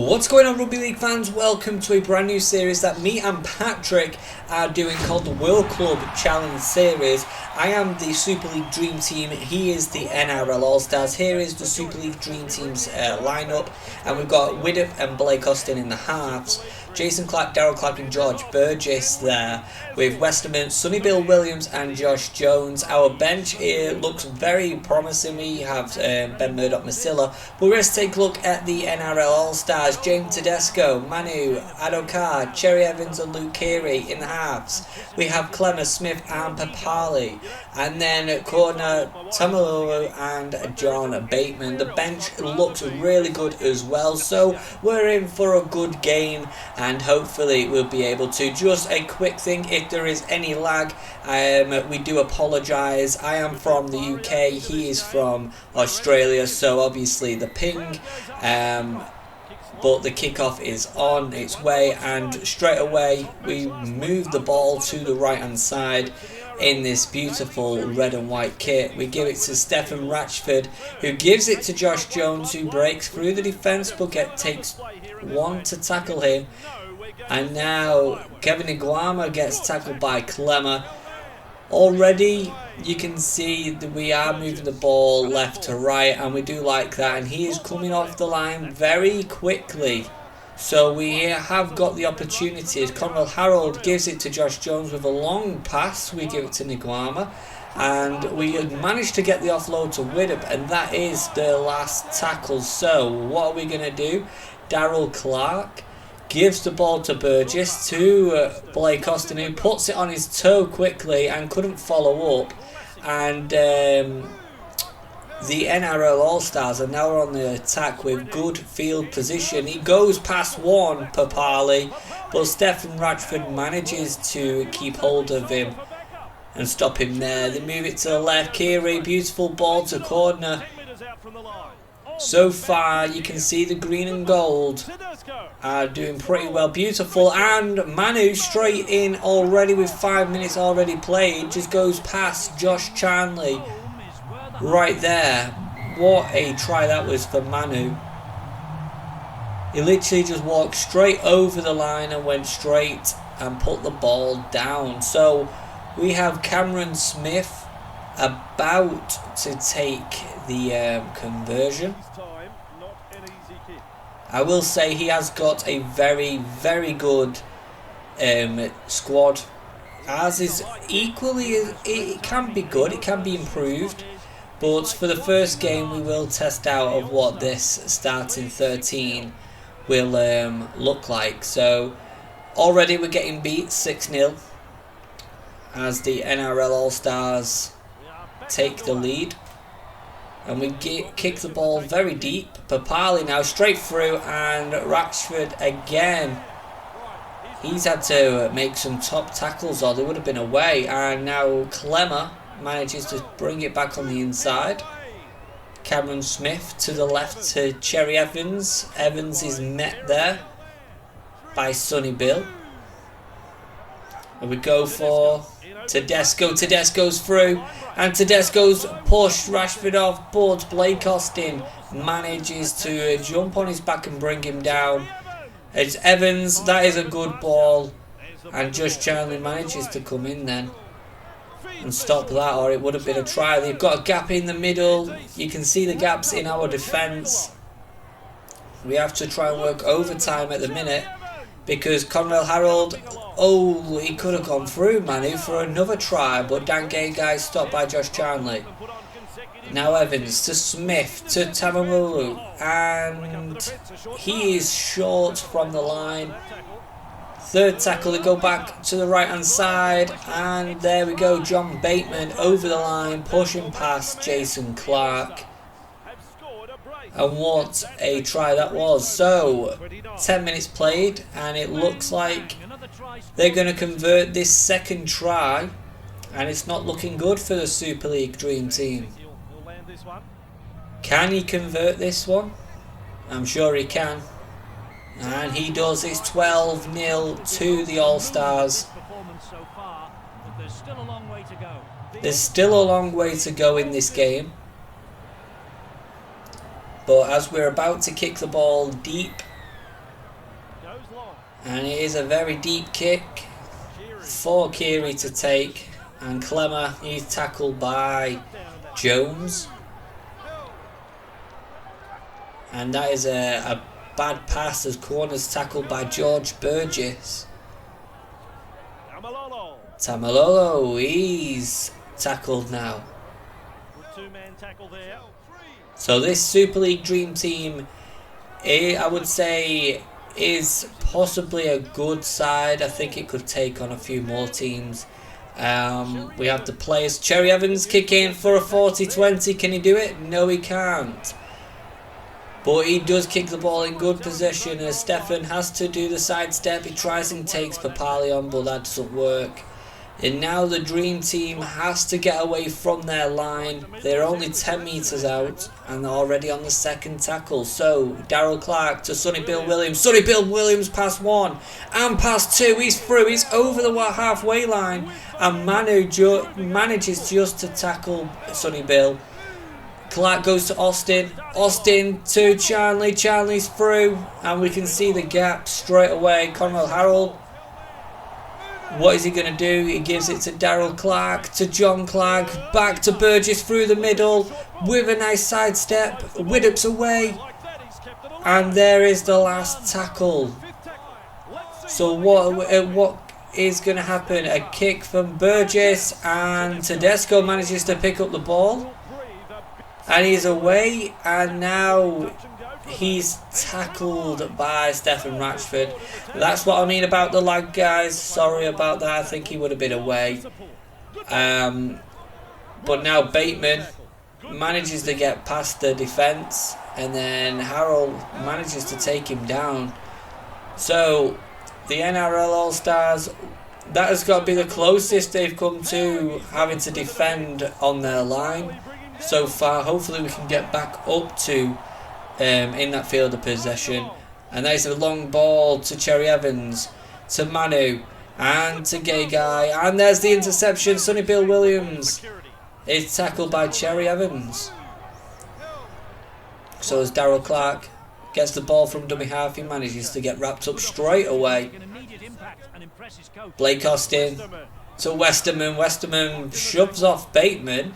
What's going on, Rugby League fans? Welcome to a brand new series that me and Patrick are doing called the World Club Challenge Series. I am the Super League Dream Team, he is the NRL All-Stars. Here is the Super League Dream Team's lineup, and we've got Widdop and Blake Austin in the halves. Jason Clark, Darryl Clark and George Burgess there, with Westerman, Sonny Bill Williams and Josh Jones. Our bench here looks very promising. We have Ben Murdoch-Masila, but let's take a look at the NRL All-Stars. James Tedesco, Manu, Adokar, Cherry Evans and Luke Keary in the halves. We have Clemmer, Smith and Papali, and then corner Tamalu and John Bateman. The bench looks really good as well, so we're in for a good game, and hopefully we'll be able to. Just a quick thing, if there is any lag, we do apologise. I am from the UK, he is from Australia, so obviously the ping, but the kickoff is on its way, and straight away we move the ball to the right hand side in this beautiful red and white kit. We give it to Stephen Ratchford, who gives it to Josh Jones, who breaks through the defence but takes one to tackle him. And now Kevin Iguama gets tackled by Clemmer. Already you can see that we are moving the ball left to right, and we do like that, and he is coming off the line very quickly. So we have got the opportunities. Conrad Harold gives it to Josh Jones with a long pass. We give it to Niguama, and we managed to get the offload to Widdop, and that is the last tackle. So what are we going to do? Darryl Clark gives the ball to Burgess, to Blake Austin, who puts it on his toe quickly and couldn't follow up. And the NRL All-Stars are now on the attack with good field position. He goes past one, Papali, but Stephen Ratchford manages to keep hold of him and stop him there. They move it to the left. Keary, beautiful ball to corner. So far you can see the green and gold are doing pretty well. Beautiful, and Manu straight in already with 5 minutes already played. Just goes past Josh Charnley right there. What a try that was for Manu. He literally just walked straight over the line and went straight and put the ball down. So we have Cameron Smith about to take the conversion. I will say he has got a very good squad. Ours is equally, it can be good, it can be improved, but for the first game we will test out of what this starting 13 will look like. So already we're getting beat 6-0 as the NRL All-Stars take the lead, and we kick the ball very deep. Papali now straight through, and Ratchford again. He's had to make some top tackles or they would have been away, and now Clemmer manages to bring it back on the inside. Cameron Smith to the left to Cherry Evans. Evans is met there by Sonny Bill. And we go for Tedesco. Tedesco's through, and Tedesco's pushed Rashford off, but Blake Austin manages to jump on his back and bring him down. It's Evans, that is a good ball, and Josh Charnley manages to come in then and stop that, or it would have been a try. They've got a gap in the middle. You can see the gaps in our defence. We have to try and work overtime at the minute, because Conrad Harold, oh, he could have gone through Manu for another try, but Dan Gay stopped by Josh Charnley. Now Evans to Smith to Tamamulu, and he is short from the line. Third tackle, they go back to the right hand side, and there we go, John Bateman over the line, pushing past Jason Clark. And what a try that was. So 10 minutes played, and it looks like they're going to convert this second try, and it's not looking good for the Super League Dream Team. Can he convert this one? I'm sure he can, and he does. It's 12-0 to the All-Stars. There's still a long way to go in this game. But as we're about to kick the ball deep And it is a very deep kick for Keary to take. And Clemmer, he's tackled by Jones. And that is a bad pass as Corner's tackled by George Burgess. Tamalolo, he's tackled now. So this Super League Dream Team, I would say, is possibly a good side. I think it could take on a few more teams. We have the players. Cherry Evans kicking for a 40-20. Can he do it? No, he can't. But he does kick the ball in good position as Stefan has to do the sidestep. He tries and takes Papalion, but that doesn't work. And now the Dream Team has to get away from their line. They're only 10 metres out and they're already on the second tackle. So Darryl Clark to Sonny Bill Williams. Sonny Bill Williams past 1 and past 2. He's through. He's over the halfway line. And Manu manages just to tackle Sonny Bill. Clark goes to Austin. Austin to Charnley. Charnley's through. And we can see the gap straight away. Conrad Harold. What is he going to do? He gives it to Darryl Clark, to John Clark, back to Burgess through the middle with a nice sidestep. Widdups away. And there is the last tackle. So what is going to happen? A kick from Burgess and Tedesco manages to pick up the ball. And he's away, and now he's tackled by Stephen Ratchford. That's what I mean about the lag, guys. Sorry about that. I think he would have been away. But now Bateman manages to get past the defence, and then Harold manages to take him down. So the NRL All-Stars, that has got to be the closest they've come to having to defend on their line so far. Hopefully we can get back up to in that field of possession. And there's a long ball to Cherry Evans, to Manu, and to Gay Guy. And there's the interception. Sonny Bill Williams is tackled by Cherry Evans. So as Darryl Clark gets the ball from dummy half, he manages to get wrapped up straight away. Blake Austin to Westerman. Westerman shoves off Bateman,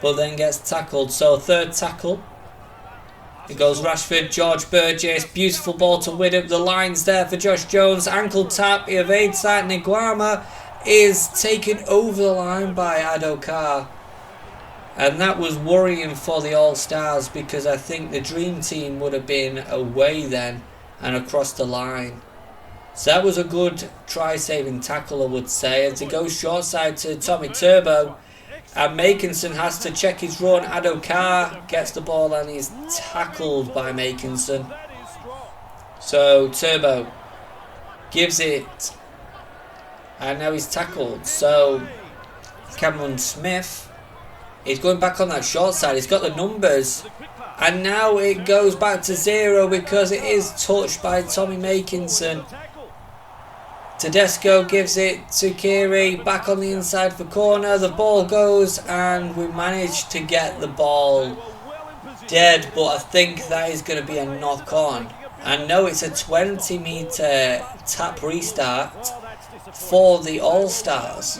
but then gets tackled. So third tackle. It goes Rashford, George Burgess, beautiful ball to Widdup. The line's there for Josh Jones. Ankle tap, he evades that. Niguama is taken over the line by Adokar. And that was worrying for the All-Stars because I think the Dream Team would have been away then and across the line. So that was a good try-saving tackle, I would say. And to go short side to Tommy Turbo. And Makinson has to check his run. Adokar gets the ball and he's tackled by Makinson. So Turbo gives it. And now he's tackled. So Cameron Smith is going back on that short side. He's got the numbers. And now it goes back to 0 because it is touched by Tommy Makinson. Tedesco gives it to Keary, back on the inside for corner. The ball goes and we manage to get the ball dead, but I think that is going to be a knock on. And no, it's a 20 metre tap restart for the All-Stars.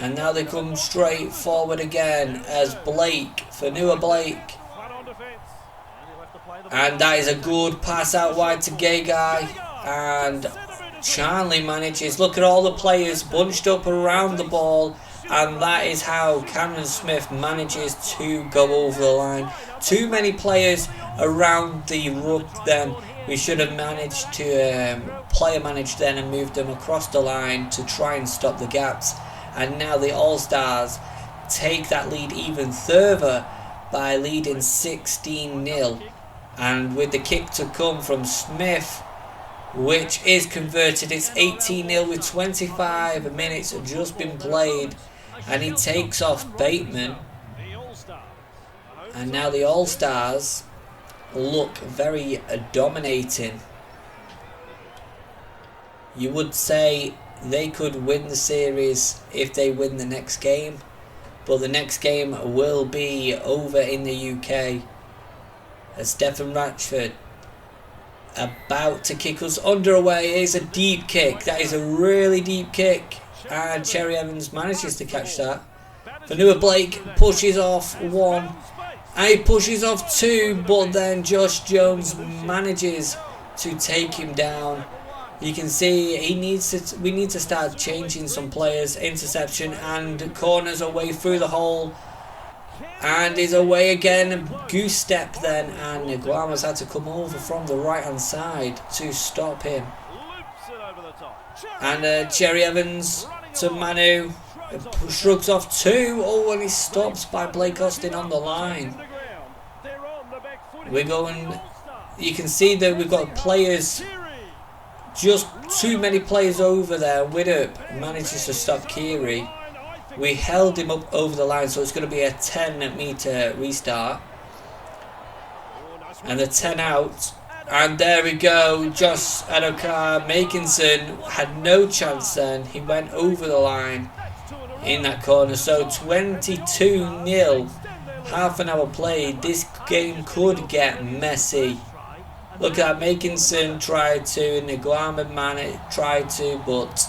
And now they come straight forward again as Blake, Fanua Blake. And that is a good pass out wide to Gay Guy. And Charnley manages. Look at all the players bunched up around the ball. And that is how Cameron Smith manages to go over the line. Too many players around the ruck then. We should have managed to player manage then and move them across the line to try and stop the gaps. And now the All-Stars take that lead even further by leading 16-0. And with the kick to come from Smith, which is converted, it's 18-0 with 25 minutes just been played. And he takes off Bateman. And now the All-Stars look very dominating. You would say they could win the series if they win the next game. But the next game will be over in the UK. As Stephen Ratchford about to kick us underway. It is a deep kick. That is a really deep kick. And Cherry Evans manages to catch that. Vanua Blake pushes off one. And he pushes off two. But then Josh Jones manages to take him down. You can see we need to start changing some players. Interception and corners away through the hole. And he's away again. Goose step then. And Guama's had to come over from the right hand side to stop him. And Cherry Evans to Manu. Shrugs off two. Oh, and he stops by Blake Austin on the line. We're going. You can see that we've got players. Just too many players over there. Widdop manages to stop Kiri. We held him up over the line, so it's going to be a 10-meter restart. And the 10 out. And there we go. Josh Adokar Makinson had no chance then. He went over the line in that corner. So 22-0. Half an hour played. This game could get messy. Look at that, Makinson tried to, Nguama man tried to, but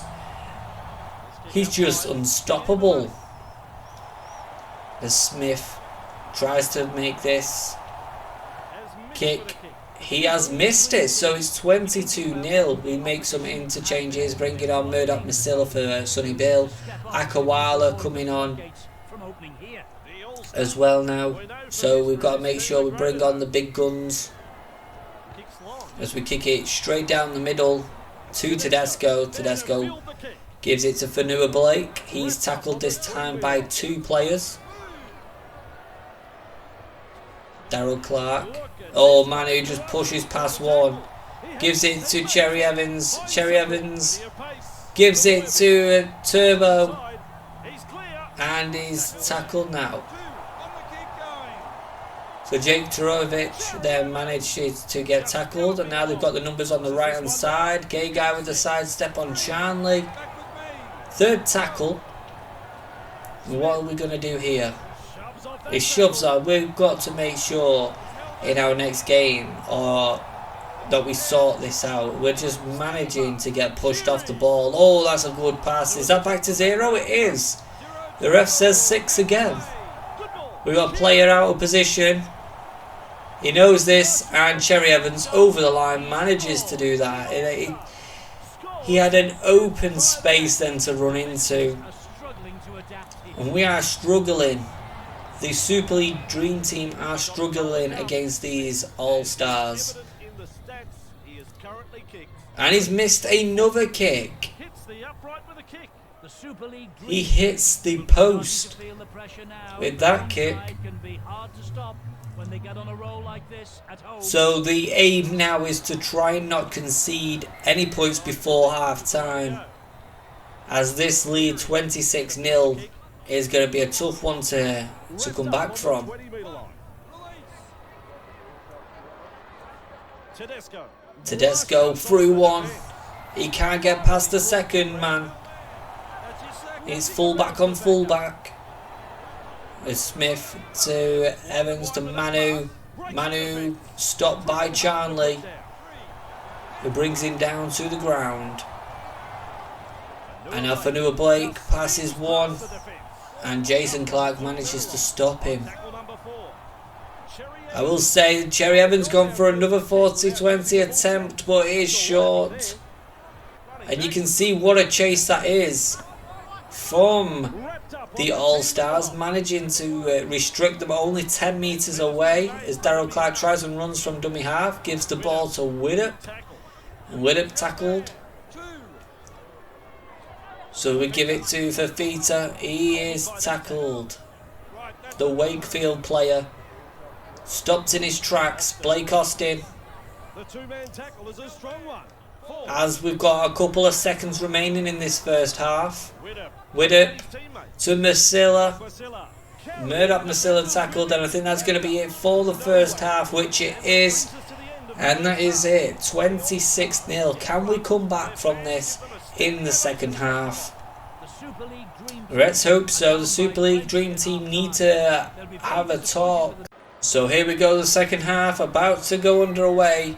he's just unstoppable. As Smith tries to make this kick, he has missed it, so it's 22-0. We make some interchanges, bringing on Murdoch Masilla for Sonny Bill. Akawala coming on as well now, so we've got to make sure we bring on the big guns. As we kick it straight down the middle to Tedesco. Tedesco gives it to Vanua Blake. He's tackled this time by two players. Daryl Clark. Oh, Manu just pushes past one. Gives it to Cherry Evans. Cherry Evans gives it to Turbo. And he's tackled now. So Jake Turovic then managed to get tackled, and now they've got the numbers on the right hand side. Gay guy with the sidestep on Charnley. Third tackle. What are we going to do here? It shoves on. We've got to make sure in our next game that we sort this out. We're just managing to get pushed off the ball. Oh, that's a good pass. Is that back to 0? It is. The ref says 6 again. We've got a player out of position. He knows this, and Cherry Evans over the line manages to do that. He had an open space then to run into. And we are struggling. The Super League Dream Team are struggling against these All-Stars. And he's missed another kick. He hits the post with that kick. So the aim now is to try and not concede any points before half time, as this lead 26-0 is going to be a tough one to come back from. Tedesco through one. He can't get past the second man. It's fullback on fullback. It's Smith to Evans to Manu. Manu stopped by Charnley, who brings him down to the ground. And now Vanua Blake passes one, and Jason Clark manages to stop him. I will say Cherry Evans gone for another 40-20 attempt, but it is short. And you can see what a chase that is from the All-Stars, managing to restrict them only 10 metres away as Daryl Clark tries and runs from dummy half, gives the ball to Widdop, and Widdop tackled. So we give it to Fafita. He is tackled. The Wakefield player stopped in his tracks. Blake Austin. As we've got a couple of seconds remaining in this first half. Widdop to Masilla. Murdoch Masilla tackled, and I think that's going to be it for the first half, which it is. And that is it. 26-0. Can we come back from this in the second half? Let's hope so. The Super League Dream Team need to have a talk. So here we go, the second half about to go underway.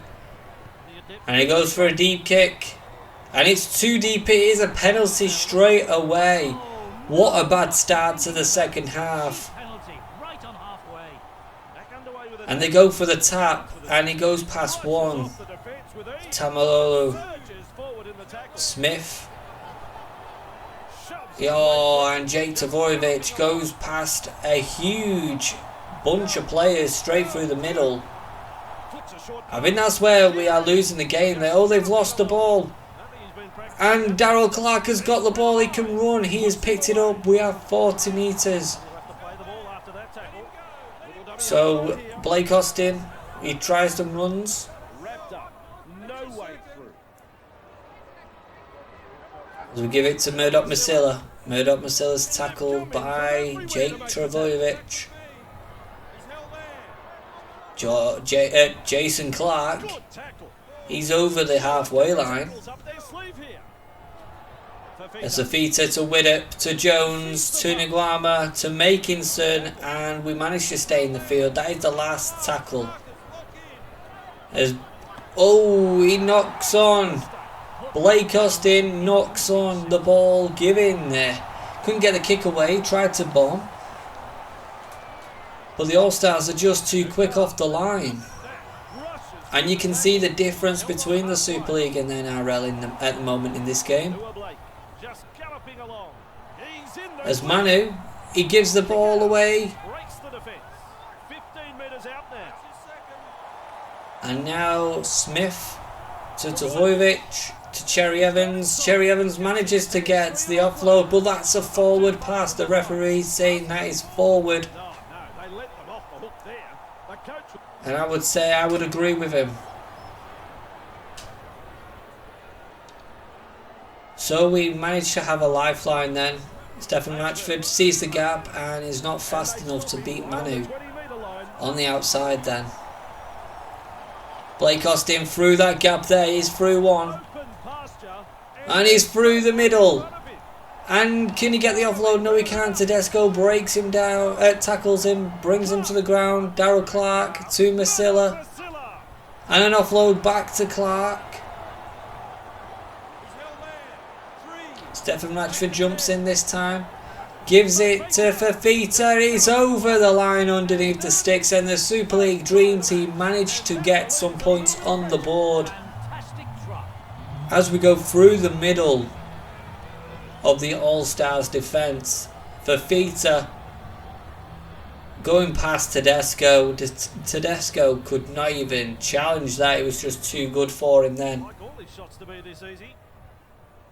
And he goes for a deep kick. And it's too deep. It is a penalty straight away. What a bad start to the second half. And they go for the tap. And he goes past one. Tamalolo. Smith. And Jake Tavorovich goes past a huge bunch of players straight through the middle. I think that's where we are losing the game. They've lost the ball. And Darryl Clark has got the ball. He can run. He has picked it up. We have 40 metres. So Blake Austin, he tries and runs. As we give it to Murdoch Masila. Murdoch Masila's tackled by Jake Travojevic. Jason Clark. He's over the halfway line. It's a feater to Widdop, to Jones, to Nguama, to Makinson, and we managed to stay in the field. That is the last tackle. He knocks on. Blake Austin knocks on the ball. Give in there. Couldn't get the kick away. Tried to bomb. But the All-Stars are just too quick off the line. And you can see the difference between the Super League and the NRL at the moment in this game. As Manu, he gives the ball away. And now Smith to Tavojevic to Cherry Evans. Cherry Evans manages to get the offload, but that's a forward pass. The referee saying that is forward. And I would say I would agree with him. So we managed to have a lifeline then. Stephen Ratchford sees the gap and is not fast enough to beat Manu on the outside then. Blake Austin through that gap there. He's through one. And he's through the middle. And can he get the offload? No, he can't. Tedesco breaks him down, tackles him, brings him to the ground. Darryl Clark to Masila. And an offload back to Clark. Stephen Ratchford jumps in this time. Gives it to Fafita. He's over the line underneath the sticks. And the Super League Dream Team managed to get some points on the board. As we go through the middle of the All-Stars defence, Fafita going past Tedesco. Tedesco could not even challenge that. It was just too good for him then.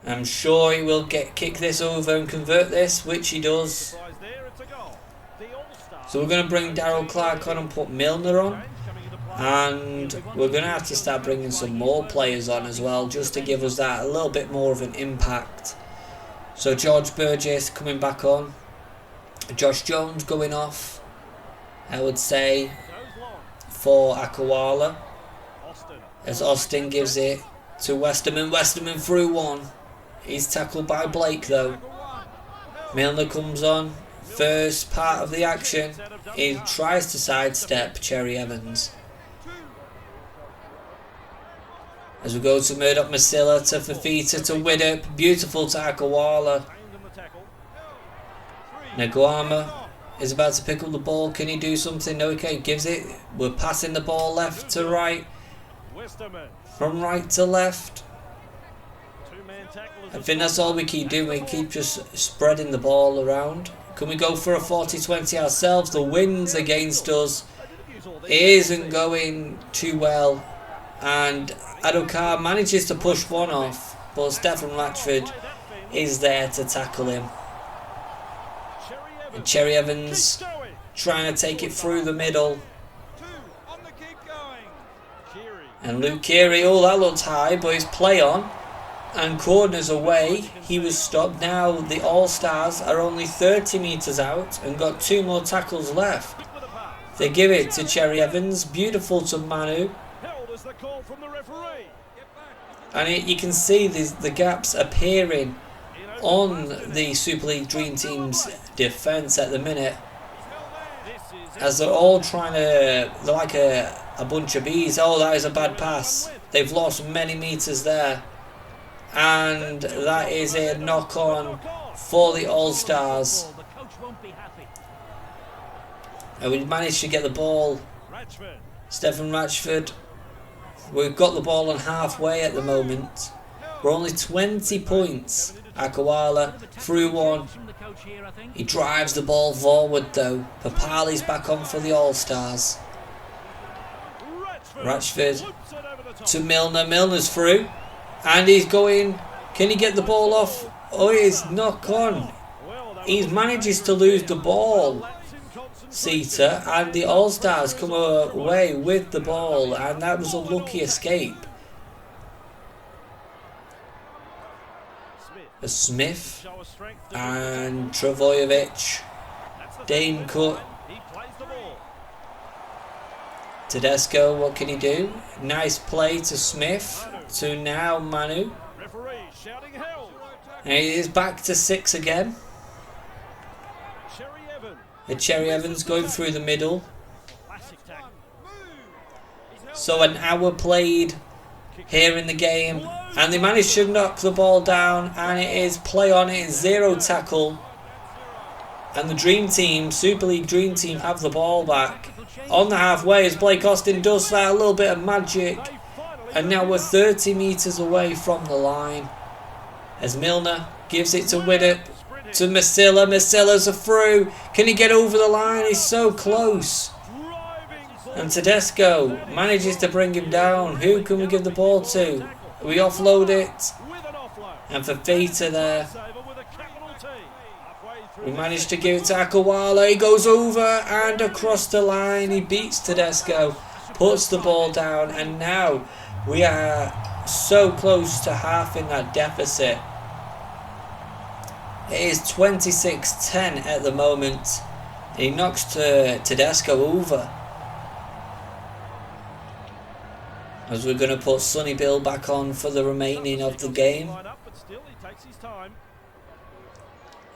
I'm sure he will kick this over and convert this, which he does. So we're going to bring Darryl Clark on and put Milner on. And we're going to have to start bringing some more players on as well, just to give us that a little bit more of an impact. So George Burgess coming back on. Josh Jones going off, I would say, for Akawala. As Austin gives it to Westerman. Westerman through one. He's tackled by Blake though. Milner comes on. First part of the action. He tries to sidestep Cherry Evans. As we go to Murdoch Masila, to Fafita, to Widdop. Beautiful to Akawala. Nguama is about to pick up the ball. Can he do something? No, he can't. Gives it. We're passing the ball left to right. From right to left. I think that's all we keep doing. We keep just spreading the ball around. Can we go for a 40-20 ourselves? The wind's against us. It isn't going too well. And Adokar manages to push one off. But Stephen Ratchford is there to tackle him. And Cherry Evans trying to take it through the middle. And Luke Keary, oh, that looked high, but his play on. And corners away. He was stopped. Now the All-Stars are only 30 metres out and got 2 more tackles left. They give it to Cherry Evans. Beautiful to Manu. And you can see the gaps appearing on the Super League Dream Team's defence at the minute. As they're all trying to... They're like a bunch of bees. Oh, that is a bad pass. They've lost many metres there. And that is a knock on for the All-Stars. And we managed to get the ball. Stephen Ratchford. We've got the ball on halfway at the moment. We're only 20 points. Akawala through one. He drives the ball forward though. Papali's back on for the All-Stars. Ratchford to Milner. Milner's through. And he's going. Can he get the ball off? Oh, he's knock on. He manages to lose the ball. Seater, and the All-Stars come away with the ball, and that was a lucky escape. Smith and Travojevic. Dane cut. Tedesco, what can he do? Nice play to Smith. To now Manu. And he is back to 6 again. And Cherry Evans going through the middle. So an hour played here in the game. And they managed to knock the ball down. And it is play on. It is 0 tackle. And the Dream Team, Super League Dream Team, have the ball back. On the halfway as Blake Austin does that. A little bit of magic. And now we're 30 metres away from the line. As Milner gives it to Widdop. To Masilla. Masilla's a through. Can he get over the line? He's so close. And Tedesco manages to bring him down. Who can we give the ball to? We offload it. And for Feta there. We managed to give it to Akawala. He goes over and across the line. He beats Tedesco. Puts the ball down. And now we are so close to halving that deficit. It is 26-10 at the moment. He knocks Tedesco over. As we're going to put Sonny Bill back on for the remaining of the game.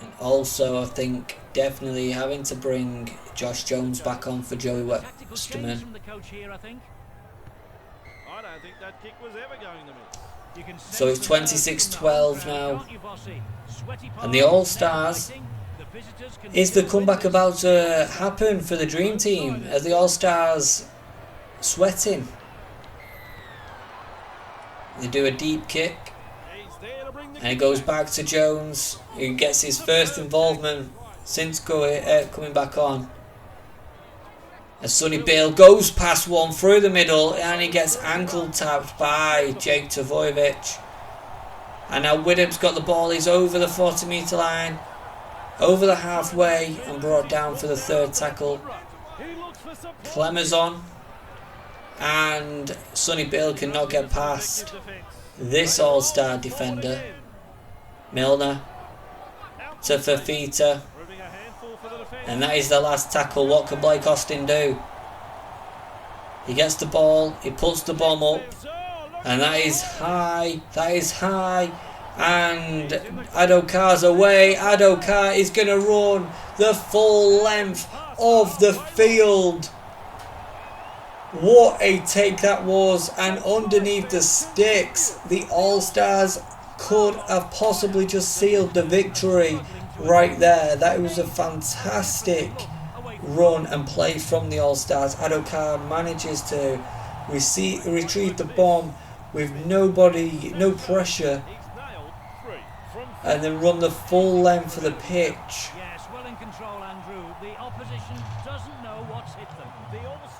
And also I think definitely having to bring Josh Jones back on for Joey Westerman. So it's 26-12 now. And the All-Stars, is the comeback about to happen for the Dream Team? Are the All-Stars sweating? They do a deep kick. And it goes back to Jones, who gets his first involvement since coming back on. As Sonny Bill goes past one through the middle, and he gets ankle tapped by Jake Travojevic. And now Widdop's got the ball. He's over the 40-metre line, over the halfway, and brought down for the third tackle. Clemmer's on, and Sonny Bill cannot get past this All-Star defender. Milner to Fafita, and that is the last tackle. What can Blake Austin do? He gets the ball, he puts the bomb up, and that is high, and Adokar's away. Adokar is going to run the full length of the field. What a take that was, and underneath the sticks, the All-Stars could have possibly just sealed the victory right there. That was a fantastic run and play from the All-Stars. Adokar manages to retrieve the bomb with no pressure, and then run the full length of the pitch.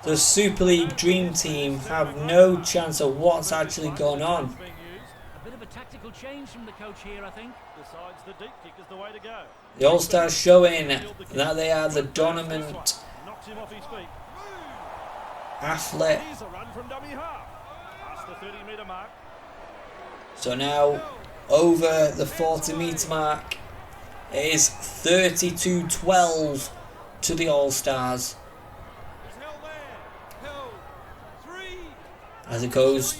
The Super League Dream Team have no chance of what's actually going on. A bit of a tactical change from the coach here, I think. Decides the deep kick is the way to go. The All-Stars showing that they are the dominant athlete. So now over the 40-metre mark, it is 32-12 to the All-Stars. As he goes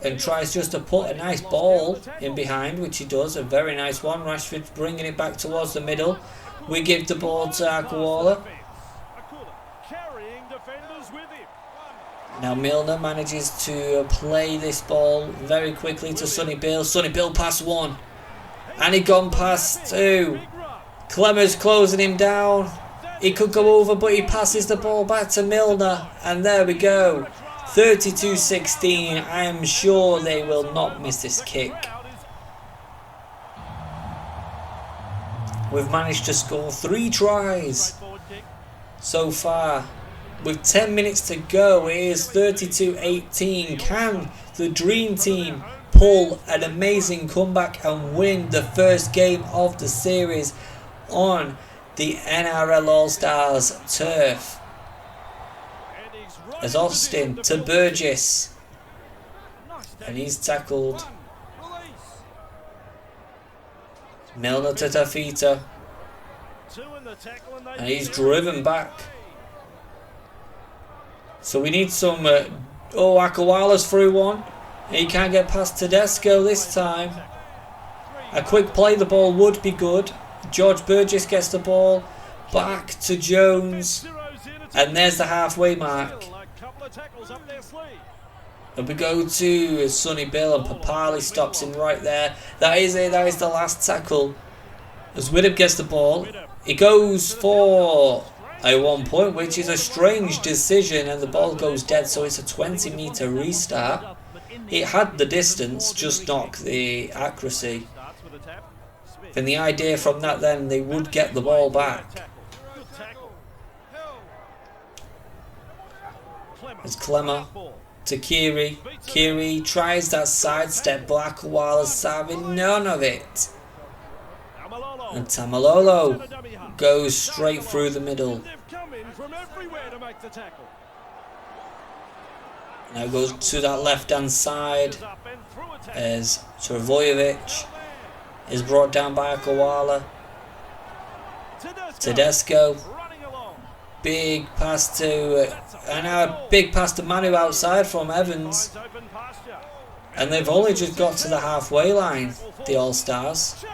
and tries just to put a nice ball in behind, which he does, a very nice one. Rashford bringing it back towards the middle. We give the ball to Akawala. Now Milner manages to play this ball very quickly to Sonny Bill. Sonny Bill past 1. And he gone past 2. Clemmer's closing him down. He could go over, but he passes the ball back to Milner. And there we go. 32-16. I am sure they will not miss this kick. We've managed to score 3 tries so far. With 10 minutes to go, it is 32-18. Can the Dream Team pull an amazing comeback and win the first game of the series on the NRL All-Stars turf? As Austin to Burgess, and he's tackled. Milner to Tafita, and he's driven back. So we need some... Akawala's through one. He can't get past Tedesco this time. A quick play the ball would be good. George Burgess gets the ball back to Jones. And there's the halfway mark. And we go to Sonny Bill, and Papali stops him right there. That is it. That is the last tackle. As Widdop gets the ball, he goes for a 1 point, which is a strange decision, and the ball goes dead, so it's a 20-metre restart. It had the distance, just not the accuracy. And the idea from that then, they would get the ball back. It's Clemmer to Kiri. Kiri tries that sidestep, but Akawala's having none of it. And Tamalolo goes straight through the middle. Now goes to that left hand side as Travojevic is brought down by Akawala. Tedesco, big pass to and now a big pass to Manu outside from Evans, and they've only just got to the halfway line, the All-Stars.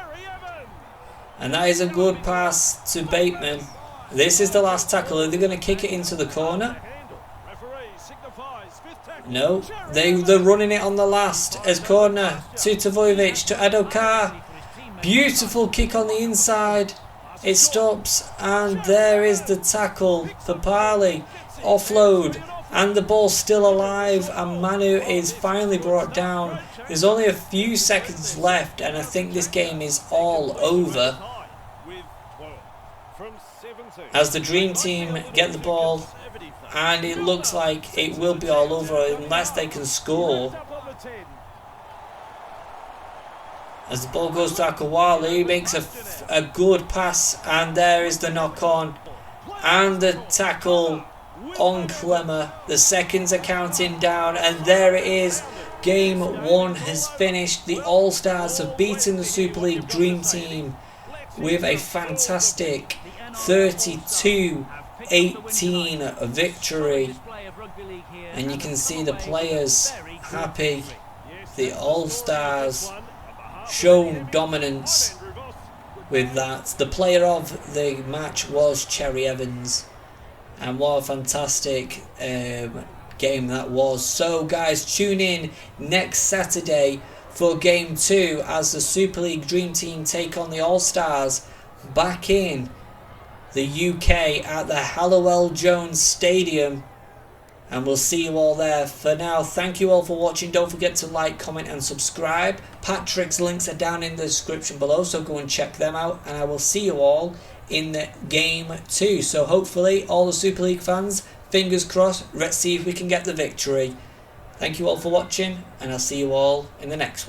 And that is a good pass to Bateman. This is the last tackle. Are they going to kick it into the corner? No, they're running it on the last as corner to Tavojevic to Adokar. Beautiful kick on the inside. It stops, and there is the tackle for Parley. Offload, and the ball's still alive, and Manu is finally brought down. There's only a few seconds left, and I think this game is all over. As the Dream Team get the ball, and it looks like it will be all over unless they can score. As the ball goes to Akawala, he makes a good pass, and there is the knock on and the tackle on Clemmer. The seconds are counting down, and there it is. Game 1 has finished. The All-Stars have beaten the Super League Dream Team with a fantastic 32-18 victory. And you can see the players happy. The All-Stars shown dominance with that. The player of the match was Cherry Evans. And what a fantastic game that was. So guys, tune in next Saturday for Game 2 as the Super League Dream Team take on the All-Stars back in the UK at the Hallowell Jones Stadium. And we'll see you all there. For now, thank you all for watching. Don't forget to like, comment and subscribe. Patrick's links are down in the description below, so go and check them out. And I will see you all in Game 2. So hopefully all the Super League fans, fingers crossed, let's see if we can get the victory. Thank you all for watching, and I'll see you all in the next one.